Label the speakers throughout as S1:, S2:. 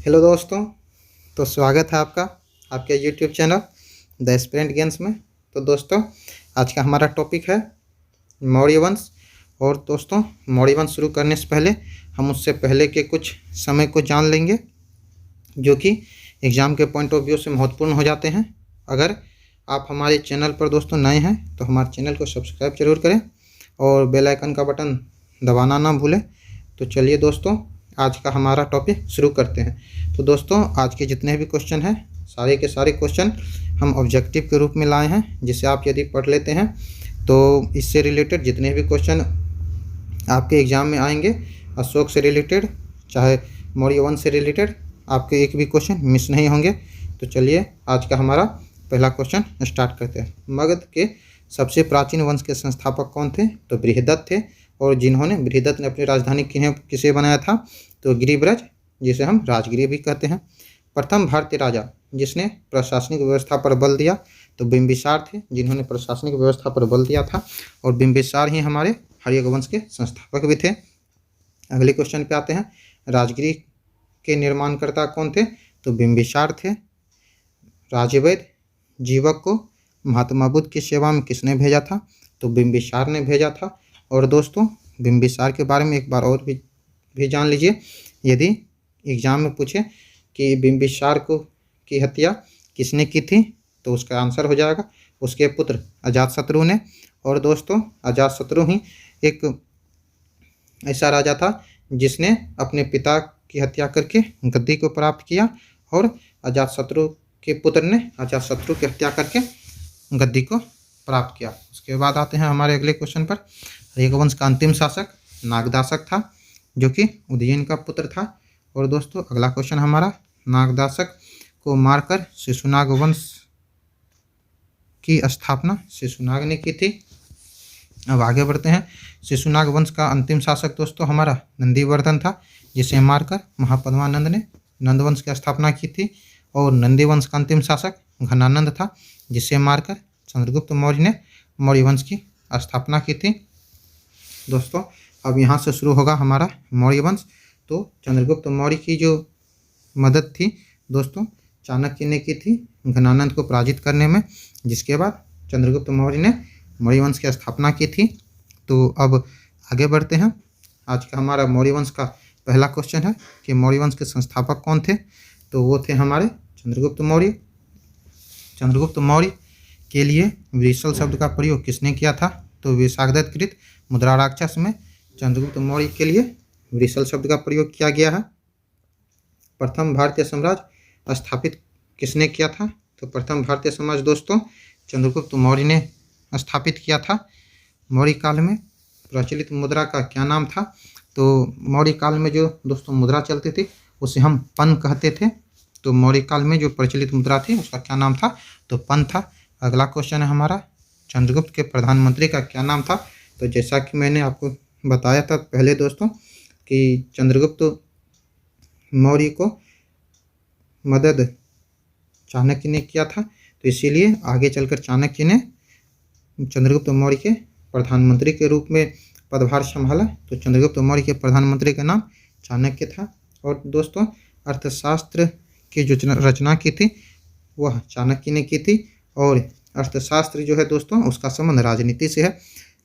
S1: Hello दोस्तों। तो स्वागत है आपका आपके YouTube channel the aspirant games में। तो दोस्तों, आज का हमारा टॉपिक है मौर्य वंश। और दोस्तों, मौर्य वंश शुरू करने से पहले हम उससे पहले के कुछ समय को जान लेंगे जो कि एग्ज़ाम के पॉइंट ऑफ व्यू से महत्वपूर्ण हो जाते हैं। अगर आप हमारे चैनल पर दोस्तों नए हैं तो हमारे चैनल को सब्सक्राइब जरूर करें और बेल आइकन का बटन दबाना ना भूलें। तो चलिए दोस्तों, आज का हमारा टॉपिक शुरू करते हैं। तो दोस्तों, आज के जितने भी क्वेश्चन हैं सारे के सारे क्वेश्चन हम ऑब्जेक्टिव के रूप में लाए हैं, जिसे आप यदि पढ़ लेते हैं तो इससे रिलेटेड जितने भी क्वेश्चन आपके एग्ज़ाम में आएंगे, अशोक से रिलेटेड चाहे मौर्य वंश से रिलेटेड, आपके एक भी क्वेश्चन मिस नहीं होंगे। तो चलिए आज का हमारा पहला क्वेश्चन स्टार्ट करते हैं। मगध के सबसे प्राचीन वंश के संस्थापक कौन थे? तो बृहदत्त थे। और जिन्होंने बृहदत्त ने अपनी राजधानी किसे बनाया था? तो गिरिब्रज, जिसे हम राजगिरी भी कहते हैं। प्रथम भारतीय राजा जिसने प्रशासनिक व्यवस्था पर बल दिया तो बिंबिसार थे, जिन्होंने प्रशासनिक व्यवस्था पर बल दिया था। और बिंबिसार ही हमारे हर्यक वंश के संस्थापक भी थे। अगले क्वेश्चन पे आते हैं। राजगिरी के निर्माणकर्ता कौन थे? तो बिंबिसार थे। राजवैद्य जीवक को महात्मा बुद्ध की सेवा में किसने भेजा था? तो बिंबिसार ने भेजा था। और दोस्तों, बिंबिसार के बारे में एक बार और भी जान लीजिए। यदि एग्जाम में पूछे कि बिंबिसार को की हत्या किसने की थी तो उसका आंसर हो जाएगा उसके पुत्र अजातशत्रु ने। और दोस्तों, अजातशत्रु ही एक ऐसा राजा था जिसने अपने पिता की हत्या करके गद्दी को प्राप्त किया और अजातशत्रु के पुत्र ने अजातशत्रु की हत्या करके गद्दी को प्राप्त किया। उसके बाद आते हैं हमारे अगले क्वेश्चन पर। हर्यक वंश का अंतिम शासक नागदासक था, जो कि उदयन का पुत्र था। और दोस्तों, अगला क्वेश्चन हमारा, नागदासक को मारकर शिशुनाग वंश की स्थापना शिशुनाग ने की थी। अब आगे बढ़ते हैं। शिशुनाग वंश का अंतिम शासक दोस्तों हमारा नंदीवर्धन था, जिसे मारकर महापद्मानंद ने नंदवंश की स्थापना की थी। और नंदी वंश का अंतिम शासक घनानंद था, जिसे मारकर चंद्रगुप्त मौर्य ने मौर्य वंश की स्थापना की थी। दोस्तों, अब यहाँ से शुरू होगा हमारा मौर्य वंश। तो चंद्रगुप्त मौर्य की जो मदद थी दोस्तों चाणक्य ने की थी घनानंद को पराजित करने में, जिसके बाद चंद्रगुप्त मौर्य ने मौर्य वंश की स्थापना की थी। तो अब आगे बढ़ते हैं। आज का हमारा मौर्य वंश का पहला क्वेश्चन है कि मौर्य वंश के संस्थापक कौन थे? तो वो थे हमारे चंद्रगुप्त मौर्य। चंद्रगुप्त मौर्य के लिए वृषल शब्द का प्रयोग किसने किया था? तो विशाखदत्तकृत मुद्रा राक्षस में चंद्रगुप्त मौर्य के लिए वृषल शब्द का प्रयोग किया गया है। प्रथम भारतीय साम्राज्य स्थापित किसने किया था? तो प्रथम भारतीय साम्राज्य दोस्तों चंद्रगुप्त मौर्य ने स्थापित किया था। मौर्य काल में प्रचलित मुद्रा का क्या नाम था? तो मौर्य काल में जो दोस्तों मुद्रा चलती थी उसे हम पन कहते थे। तो मौर्य काल में जो प्रचलित मुद्रा थी उसका क्या नाम था? तो पन था। अगला क्वेश्चन है हमारा, चंद्रगुप्त के प्रधानमंत्री का क्या नाम था? तो जैसा कि मैंने आपको बताया था पहले दोस्तों कि चंद्रगुप्त मौर्य को मदद चाणक्य ने किया था, तो इसीलिए आगे चलकर चाणक्य ने चंद्रगुप्त मौर्य के प्रधानमंत्री के रूप में पदभार संभाला। तो चंद्रगुप्त मौर्य के प्रधानमंत्री का नाम चाणक्य था। और दोस्तों, अर्थशास्त्र की जो रचना की थी वह चाणक्य ने की थी। और अर्थशास्त्र जो है दोस्तों उसका संबंध राजनीति से है।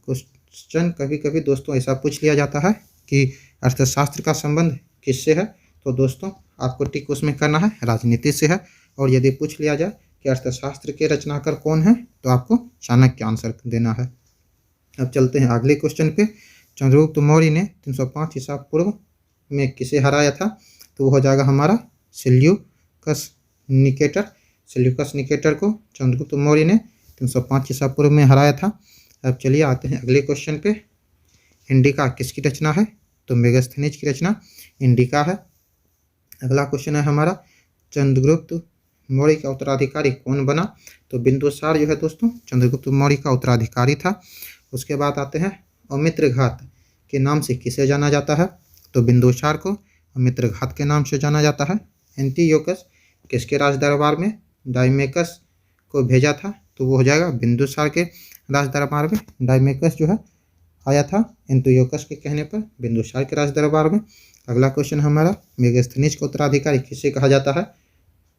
S1: क्वेश्चन कभी कभी दोस्तों ऐसा पूछ लिया जाता है कि अर्थशास्त्र का संबंध किससे है? तो दोस्तों आपको टिक उसमें करना है राजनीति से है। और यदि पूछ लिया जाए कि अर्थशास्त्र के रचनाकार कौन है तो आपको चाणक्य आंसर देना है। अब चलते हैं अगले क्वेश्चन पे। चंद्रगुप्त मौर्य ने 305 ईसा पूर्व में किसे हराया था? तो वो हो जाएगा हमारा सेल्यूकस निकेटर। सेल्यूकस निकेटर को चंद्रगुप्त मौर्य ने 305 ईसा पूर्व में हराया था। अब चलिए आते हैं अगले क्वेश्चन पे। इंडिका किसकी रचना है? तो मेगास्थनीज की रचना इंडिका है। अगला क्वेश्चन है हमारा, चंद्रगुप्त मौर्य का उत्तराधिकारी कौन बना? तो बिंदुसार जो है दोस्तों चंद्रगुप्त मौर्य का उत्तराधिकारी था। उसके बाद आते हैं, अमित्रघात के नाम से किसे जाना जाता है? तो बिंदुसार को अमित्रघात के नाम से जाना जाता है। एंटियोकस किसके राज दरबार में डायमेकस को भेजा था? तो वो हो जाएगा बिंदुसार के राज दरबार में। डायमेकस जो है आया था एंटियोकस के कहने पर बिंदुसार के राज दरबार में। अगला क्वेश्चन हमारा, मेगास्थनीज का उत्तराधिकारी किसे कहा जाता है?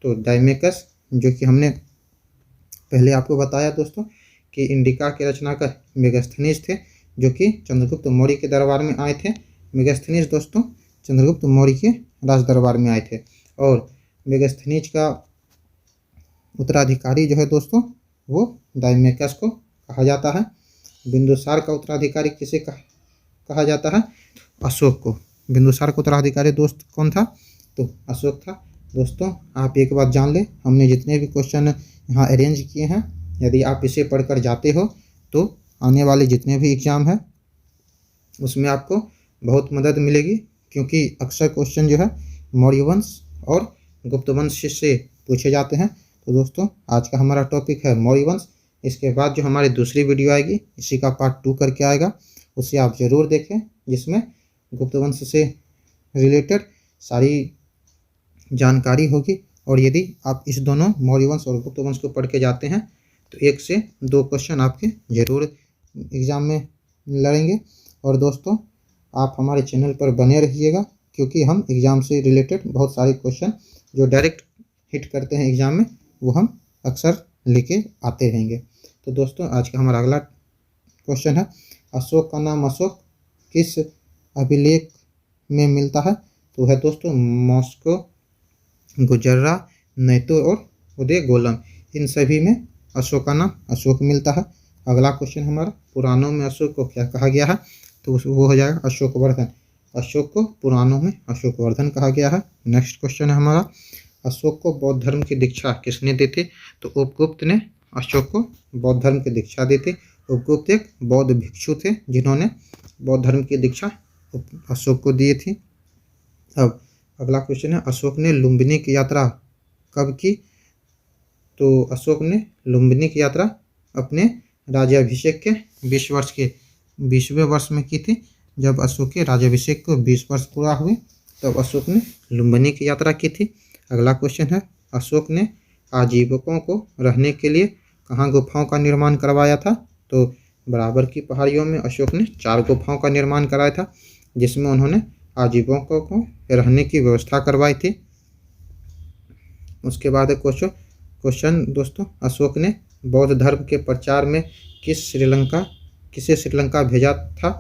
S1: तो डायमेकस, जो कि हमने पहले आपको बताया दोस्तों कि इंडिका के रचनाकार मेगास्थनीज थे, जो कि चंद्रगुप्त मौर्य के दरबार में आए थे। मेगास्थनीज दोस्तों चंद्रगुप्त मौर्य के राज दरबार में आए थे। और मेगास्थनीज का उत्तराधिकारी जो है दोस्तों वो डायमेकस को कहा जाता है। बिंदुसार का उत्तराधिकारी किसे कहा जाता है? अशोक को। बिंदुसार का उत्तराधिकारी दोस्त कौन था? तो अशोक था। दोस्तों आप एक बात जान लें, हमने जितने भी क्वेश्चन यहाँ अरेंज किए हैं, यदि आप इसे पढ़कर जाते हो तो आने वाले जितने भी एग्ज़ाम हैं उसमें आपको बहुत मदद मिलेगी, क्योंकि अक्सर क्वेश्चन जो है मौर्य वंश और गुप्त वंश से पूछे जाते हैं। तो दोस्तों आज का हमारा टॉपिक है मौर्य वंश। इसके बाद जो हमारी दूसरी वीडियो आएगी इसी का पार्ट 2 करके आएगा, उसे आप ज़रूर देखें, जिसमें गुप्त वंश से रिलेटेड सारी जानकारी होगी। और यदि आप इस दोनों मौर्य वंश और गुप्त वंश को पढ़ के जाते हैं तो 1 से 2 क्वेश्चन आपके ज़रूर एग्ज़ाम में लड़ेंगे। और दोस्तों आप हमारे चैनल पर बने रहिएगा, क्योंकि हम एग्ज़ाम से रिलेटेड बहुत सारे क्वेश्चन जो डायरेक्ट हिट करते हैं एग्ज़ाम में वो हम अक्सर लेके आते रहेंगे। तो दोस्तों आज का हमारा अगला क्वेश्चन है, अशोक का नाम अशोक किस अभिलेख में मिलता है? तो है दोस्तों मॉस्को, गुजर्रा, नैतो और उदय गोलम, इन सभी में अशोक का नाम अशोक मिलता है। अगला क्वेश्चन हमारा, पुराणों में अशोक को क्या कहा गया है? तो वो हो जाएगा अशोकवर्धन। अशोक को पुराणों में अशोकवर्धन कहा गया है। नेक्स्ट क्वेश्चन है हमारा, अशोक को बौद्ध धर्म की दीक्षा किसने दी थी? तो उपगुप्त ने अशोक को बौद्ध धर्म की दीक्षा दी थी। उपगुप्त एक बौद्ध भिक्षु थे जिन्होंने बौद्ध धर्म की दीक्षा अशोक को दी थी। अब अगला क्वेश्चन है, अशोक ने लुम्बिनी की यात्रा कब की? तो अशोक ने लुम्बिनी की यात्रा अपने राज्याभिषेक के 20वें वर्ष में की थी। जब अशोक के राज्याभिषेक को 20 वर्ष पूरा हुए तब अशोक ने लुम्बिनी की यात्रा की थी। अगला क्वेश्चन है, अशोक ने आजीविकों को रहने के लिए कहाँ गुफाओं का निर्माण करवाया था? तो बराबर की पहाड़ियों में अशोक ने 4 गुफाओं का निर्माण कराया था, जिसमें उन्होंने आजीविकों को रहने की व्यवस्था करवाई थी। उसके बाद क्वेश्चन दोस्तों, अशोक ने बौद्ध धर्म के प्रचार में किसे श्रीलंका भेजा था?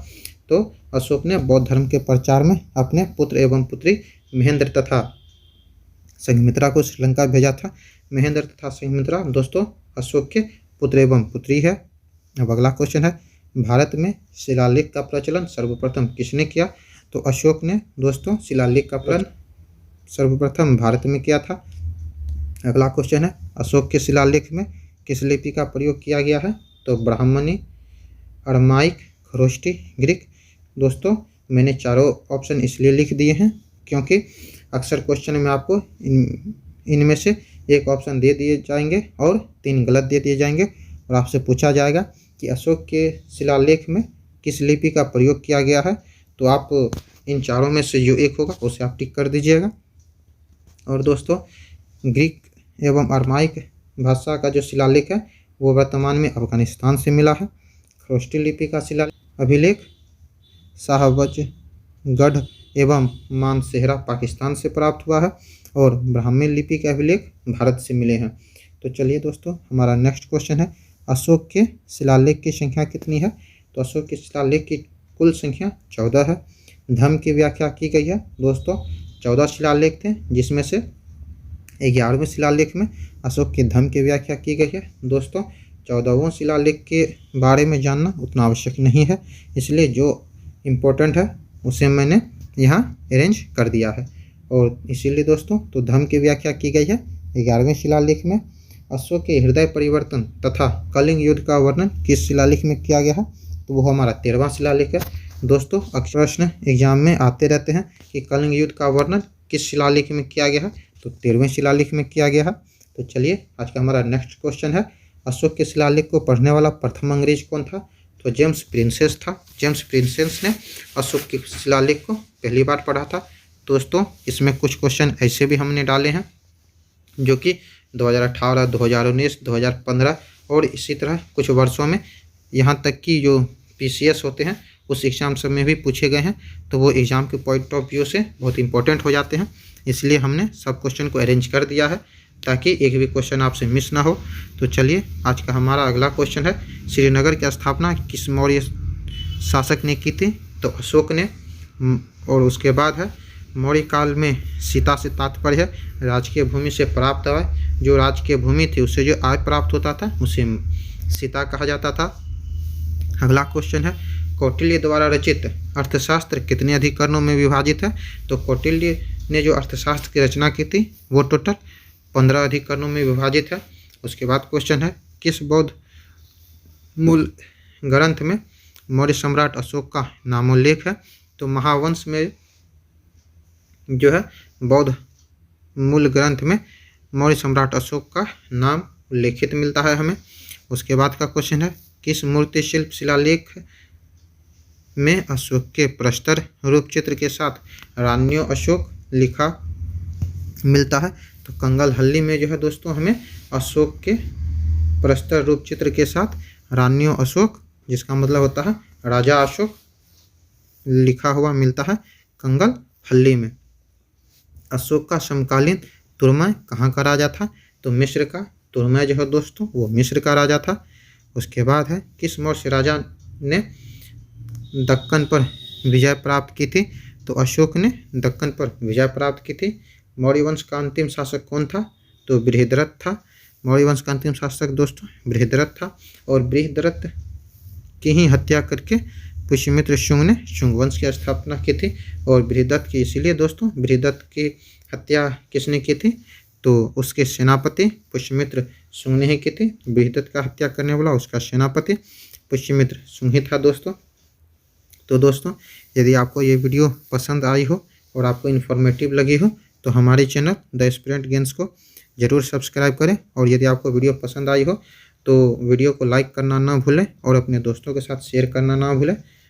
S1: तो अशोक ने बौद्ध धर्म के प्रचार में अपने पुत्र एवं पुत्री महेंद्र तथा संघमित्रा को श्रीलंका भेजा था। महेंद्र तथा संघमित्रा दोस्तों अशोक के पुत्र एवं पुत्री है। अब अगला क्वेश्चन है, भारत में शिलालेख का प्रचलन सर्वप्रथम किसने किया? तो अशोक ने दोस्तों शिलालेख का प्रचलन सर्वप्रथम भारत में किया था। अगला क्वेश्चन है, अशोक के शिलालेख में किस लिपि का प्रयोग किया गया है? तो ब्राह्मणी, अरमाइक, खरोष्टी, ग्रीक। दोस्तों मैंने चारों ऑप्शन इसलिए लिख दिए हैं क्योंकि अक्सर क्वेश्चन में आपको इनमें से एक ऑप्शन दे दिए जाएंगे और 3 गलत दे दिए जाएंगे, और आपसे पूछा जाएगा कि अशोक के शिलालेख में किस लिपि का प्रयोग किया गया है। तो आप इन चारों में से जो एक होगा उसे आप टिक कर दीजिएगा। और दोस्तों ग्रीक एवं अरमाइक भाषा का जो शिलालेख है वो वर्तमान में अफगानिस्तान से मिला है। खरोष्टी लिपि का शिलालेख अभिलेख साहबजगढ़ एवं मानसेहरा पाकिस्तान से प्राप्त हुआ है, और ब्राह्मी लिपि के अभिलेख भारत से मिले हैं। तो चलिए दोस्तों हमारा नेक्स्ट क्वेश्चन है, अशोक के शिलालेख की संख्या कितनी है? तो अशोक के शिलालेख की कुल संख्या 14 है। धम्म की व्याख्या की गई है दोस्तों 14 शिलालेख थे, जिसमें से 11वें शिलालेख में अशोक के धम्म की व्याख्या की गई है। दोस्तों 14वें शिलालेख के बारे में जानना उतना आवश्यक नहीं है, इसलिए जो इम्पोर्टेंट है उसे मैंने यहाँ अरेंज कर दिया है। और इसीलिए दोस्तों तो धम्म की व्याख्या की गई है 11वें शिलालेख में। अशोक के हृदय परिवर्तन तथा कलिंग युद्ध का वर्णन किस शिलालेख में किया गया है? तो वो हमारा 13वां शिलालेख है। दोस्तों अक्सर प्रश्न एग्जाम में आते रहते हैं कि कलिंग युद्ध का वर्णन किस शिलालेख में किया गया है? तो 13वें शिलालेख में किया गया है। तो चलिए आज का हमारा नेक्स्ट क्वेश्चन है, अशोक के शिलालेख को पढ़ने वाला प्रथम अंग्रेज कौन था? तो जेम्स प्रिंसेस था। जेम्स प्रिंसेस ने अशोक के शिलालेख को पहली बार पढ़ा था। दोस्तों इसमें कुछ क्वेश्चन ऐसे भी हमने डाले हैं जो कि 2018, 2019, 2015 और इसी तरह कुछ वर्षों में, यहाँ तक कि जो PCS होते हैं उस एग्ज़ाम सब में भी पूछे गए हैं, तो वो एग्ज़ाम के पॉइंट ऑफ व्यू से बहुत इंपॉर्टेंट हो जाते हैं। इसलिए हमने सब क्वेश्चन को अरेंज कर दिया है ताकि एक भी क्वेश्चन आपसे मिस ना हो। तो चलिए आज का हमारा अगला क्वेश्चन है, श्रीनगर की स्थापना किस मौर्य शासक ने की थी? तो अशोक ने। और उसके बाद है, मौर्य काल में सीता से तात्पर्य है राजकीय भूमि से प्राप्त आय। जो राजकीय भूमि थी उससे जो आय प्राप्त होता था उसे सीता कहा जाता था। अगला क्वेश्चन है, कौटिल्य द्वारा रचित अर्थशास्त्र कितने अधिकरणों में विभाजित है? तो कौटिल्य ने जो अर्थशास्त्र की रचना की थी वो टोटल 15 अधिकरणों में विभाजित है। उसके बाद क्वेश्चन है, किस बौद्ध मूल ग्रंथ में मौर्य सम्राट अशोक का नामोल्लेख है? तो महावंश में जो है बौद्ध मूल ग्रंथ में मौर्य सम्राट अशोक का नाम उल्लेखित मिलता है हमें। उसके बाद का क्वेश्चन है, किस मूर्ति शिल्प शिलालेख में अशोक के प्रस्तर रूप चित्र के साथ रान्यो अशोक लिखा मिलता है? तो कंगल हल्ली में जो है दोस्तों हमें अशोक के प्रस्तर रूप चित्र के साथ रान्यो अशोक, जिसका मतलब होता है राजा अशोक, लिखा हुआ मिलता है कंगल हल्ली में। अशोक का समकालीन तुर्मय कहाँ का राजा था? तो मिस्र का। तुर्मय जो है दोस्तों वो मिस्र का राजा था। उसके बाद है, किस मौर्य राजा ने दक्कन पर विजय प्राप्त की थी? तो अशोक ने दक्कन पर विजय प्राप्त की थी। मौर्य वंश का अंतिम शासक कौन था? तो बृहद्रथ था। मौर्य वंश का अंतिम शासक दोस्तों बृहद्रथ था। और बृहद्रथ की ही हत्या करके पुष्यमित्र शुंग ने शुंग वंश की स्थापना की थी। और बृहद्रथ की, इसीलिए दोस्तों बृहद्रथ की हत्या किसने की थी? तो उसके सेनापति पुष्यमित्र शुंग ने ही की थी। बृहद्रथ का हत्या करने वाला उसका सेनापति पुष्यमित्र शुंग ही था दोस्तों। तो दोस्तों यदि आपको ये वीडियो पसंद आई हो और आपको इन्फॉर्मेटिव लगी हो तो हमारे चैनल द एस्पिरेंट गेम्स को ज़रूर सब्सक्राइब करें। और यदि आपको वीडियो पसंद आई हो तो वीडियो को लाइक करना ना भूलें और अपने दोस्तों के साथ शेयर करना ना भूलें।